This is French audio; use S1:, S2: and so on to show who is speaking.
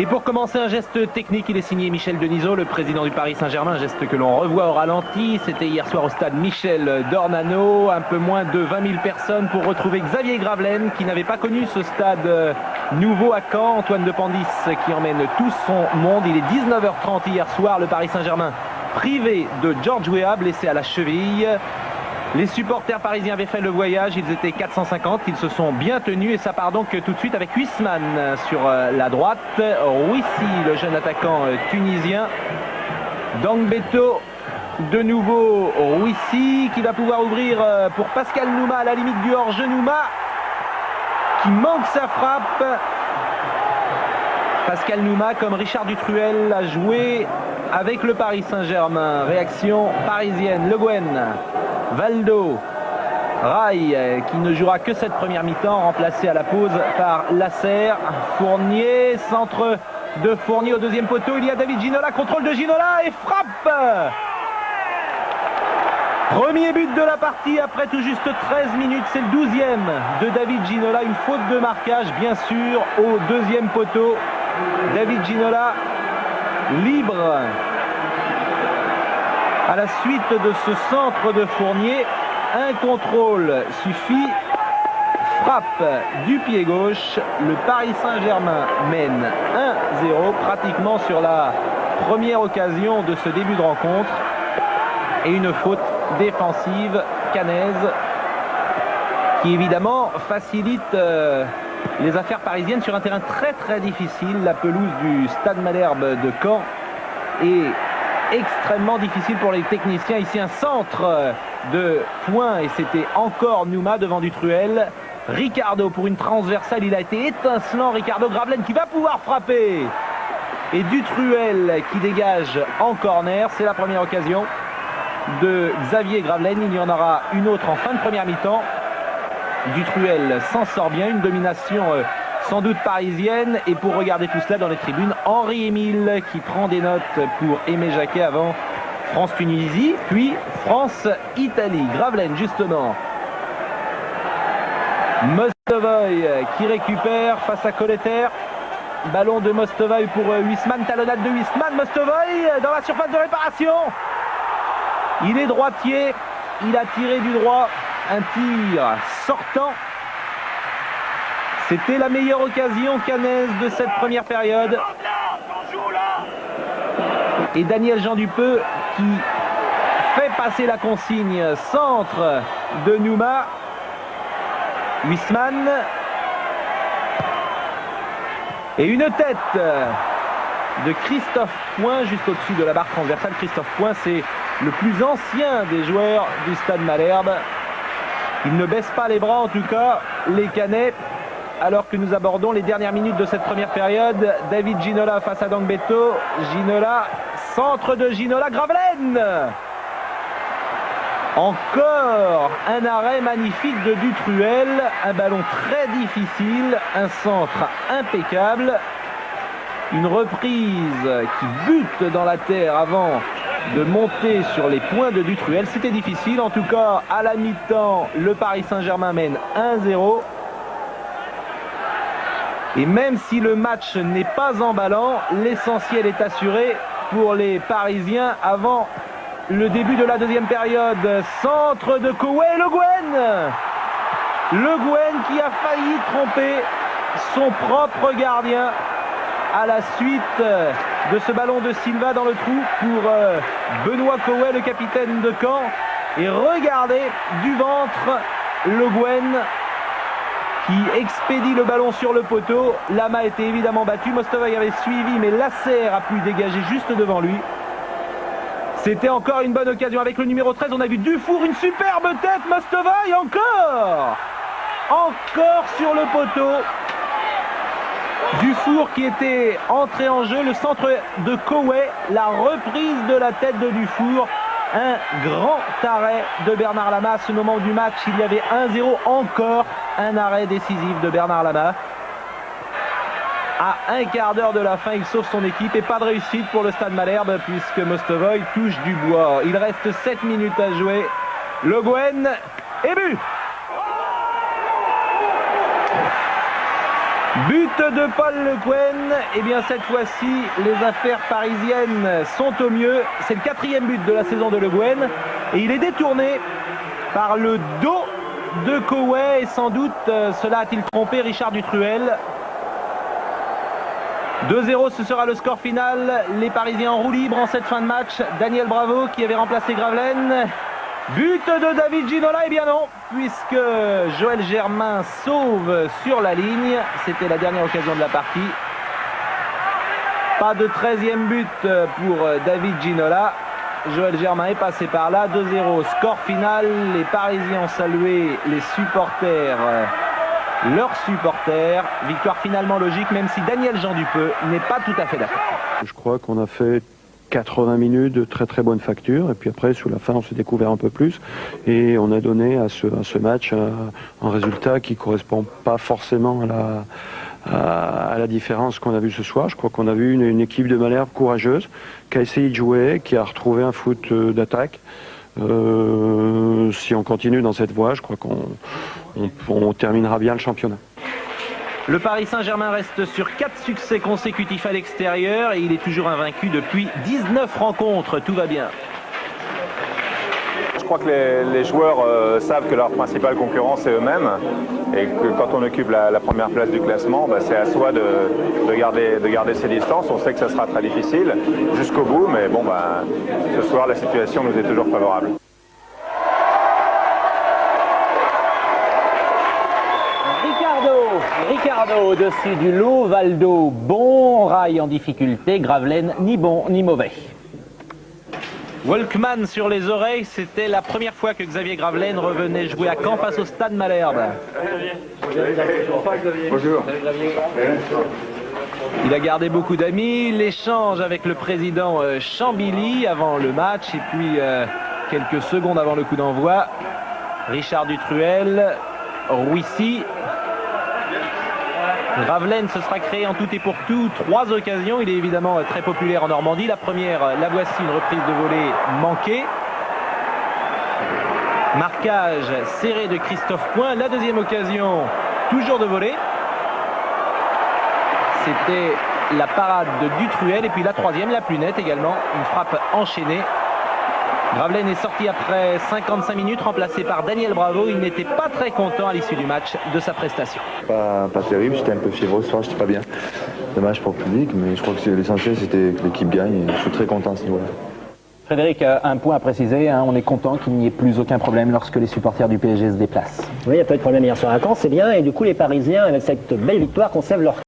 S1: Et pour commencer, un geste technique, il est signé Michel Denisot, le président du Paris Saint-Germain, un geste que l'on revoit au ralenti. C'était hier soir au stade Michel Dornano, un peu moins de 20 000 personnes pour retrouver Xavier Gravelaine, qui n'avait pas connu ce stade nouveau à Caen. Antoine de Pandis qui emmène tout son monde. Il est 19h30 hier soir, le Paris Saint-Germain privé de George Weah, blessé à la cheville. Les supporters parisiens avaient fait le voyage, ils étaient 450, ils se sont bien tenus et ça part donc tout de suite avec Huisman sur la droite. Rouissi, le jeune attaquant tunisien. Dangbeto, de nouveau Rouissi qui va pouvoir ouvrir pour Pascal Nouma à la limite du hors-jeu. Nouma qui manque sa frappe. Pascal Nouma, comme Richard Dutruel, a joué avec le Paris Saint-Germain. Réaction parisienne, Le Guen. Valdo, Rai qui ne jouera que cette première mi-temps, remplacé à la pause par Lasserre. Fournier, centre de Fournier au deuxième poteau, il y a David Ginola, contrôle de Ginola et frappe. Premier but de la partie après tout juste 13 minutes, c'est le 12e de David Ginola, une faute de marquage bien sûr au deuxième poteau. David Ginola libre à la suite de ce centre de Fournier. Un contrôle suffit, frappe du pied gauche. Le Paris Saint-Germain mène 1-0 pratiquement sur la première occasion de ce début de rencontre. Et une faute défensive caennaise qui évidemment facilite les affaires parisiennes sur un terrain très très difficile. La pelouse du Stade Malherbe de Caen est extrêmement difficile pour les techniciens. Ici un centre de poing et c'était encore Nouma devant Dutruel. Ricardo pour une transversale, il a été étincelant. Ricardo, Gravelaine qui va pouvoir frapper et Dutruel qui dégage en corner. C'est la première occasion de Xavier Gravelaine. Il y en aura une autre en fin de première mi-temps. Dutruel s'en sort bien, une domination sans doute parisienne. Et pour regarder tout cela dans les tribunes, Henri-Émile qui prend des notes pour Aimé Jacquet avant France-Tunisie, puis France-Italie. Gravelaine justement. Mostovoy qui récupère face à Colletter. Ballon de Mostovoy pour Huisman, talonnade de Huisman. Mostovoy dans la surface de réparation. Il est droitier, il a tiré du droit. Un tir sortant. C'était la meilleure occasion caennaise de cette première période. Et Daniel Jean Dupeux qui fait passer la consigne. Centre de Nouma. Huisman. Et une tête de Christophe Point juste au-dessus de la barre transversale. Christophe Point, c'est le plus ancien des joueurs du Stade Malherbe. Il ne baisse pas les bras en tout cas, les Caennais, alors que nous abordons les dernières minutes de cette première période. David Ginola face à Dangbeto. Ginola, centre de Ginola, Gravelaine. Encore un arrêt magnifique de Dutruel. Un ballon très difficile, un centre impeccable. Une reprise qui bute dans la terre avant de monter sur les points de Dutruel. C'était difficile. En tout cas, à la mi-temps, le Paris Saint-Germain mène 1-0. Et même si le match n'est pas emballant, l'essentiel est assuré pour les Parisiens avant le début de la deuxième période. Centre de Koué, Le Guen. Le Guen qui a failli tromper son propre gardien à la suite de ce ballon de Silva dans le trou pour Benoît Koué, le capitaine de Caen. Et regardez du ventre Le Guen qui expédie le ballon sur le poteau. Lama a été évidemment battu. Mostovoy avait suivi, mais Lasserre a pu dégager juste devant lui. C'était encore une bonne occasion avec le numéro 13. On a vu Dufour, une superbe tête. Mostovoy encore sur le poteau. Dufour qui était entré en jeu, le centre de Koué, la reprise de la tête de Dufour. Un grand arrêt de Bernard Lama. À ce moment du match, il y avait 1-0, encore un arrêt décisif de Bernard Lama. À un quart d'heure de la fin, il sauve son équipe et pas de réussite pour le Stade Malherbe puisque Mostovoy touche du bois. Il reste 7 minutes à jouer. Le Guen et but. But de Paul Le Guen. Et bien cette fois-ci, les affaires parisiennes sont au mieux. C'est le 4e but de la saison de Le Guen. Et il est détourné par le dos de Koué. Et sans doute, cela a-t-il trompé Richard Dutruel. 2-0, ce sera le score final. Les Parisiens en roue libre en cette fin de match. Daniel Bravo qui avait remplacé Gravelaine. But de David Ginola, et bien non, puisque Joël Germain sauve sur la ligne. C'était la dernière occasion de la partie. Pas de 13e but pour David Ginola. Joël Germain est passé par là. 2-0, score final. Les Parisiens ont salué les supporters, leurs supporters. Victoire finalement logique, même si Daniel Jean Dupeux n'est pas tout à fait d'accord.
S2: Je crois qu'on a fait 80 minutes de très très bonne facture, et puis après sur la fin on s'est découvert un peu plus et on a donné à ce match un résultat qui correspond pas forcément à la différence qu'on a vue ce soir. Je crois qu'on a vu une équipe de Malherbe courageuse qui a essayé de jouer, qui a retrouvé un foot d'attaque. Si on continue dans cette voie, je crois qu'on terminera bien le championnat.
S1: Le Paris Saint-Germain reste sur 4 succès consécutifs à l'extérieur et il est toujours invaincu depuis 19 rencontres. Tout va bien.
S3: Je crois que les joueurs savent que leur principal concurrent c'est eux-mêmes et que quand on occupe la première place du classement, c'est à soi de garder ses distances. On sait que ça sera très difficile jusqu'au bout, mais bon, ce soir la situation nous est toujours favorable.
S4: Ricardo au-dessus du lot, Valdo bon, Rail en difficulté, Gravelaine ni bon ni mauvais.
S1: Walkman sur les oreilles, c'était la première fois que Xavier Gravelaine revenait jouer à Caen face au Stade Malherbe.
S3: Bonjour.
S1: Il a gardé beaucoup d'amis, l'échange avec le président Chambilly avant le match et puis quelques secondes avant le coup d'envoi. Richard Dutruel, Rouissy. Gravelaine se sera créé en tout et pour tout 3 occasions. Il est évidemment très populaire en Normandie. La première, la voici, une reprise de volée manquée. Marquage serré de Christophe Point. La deuxième occasion, toujours de volée. C'était la parade de Dutruel. Et puis la troisième, la plus nette également, une frappe enchaînée. Gravelaine est sorti après 55 minutes, remplacé par Daniel Bravo. Il n'était pas très content à l'issue du match de sa prestation.
S5: Pas terrible, j'étais un peu fiévreux ce soir, j'étais pas bien. Dommage pour le public, mais je crois que l'essentiel c'était que l'équipe gagne et je suis très content à ce niveau-là.
S4: Frédéric, un point à préciser, on est content qu'il n'y ait plus aucun problème lorsque les supporters du PSG se déplacent.
S6: Oui, il n'y a pas eu de problème hier soir à Caen, c'est bien, et du coup les Parisiens, avec cette belle victoire, conservent leur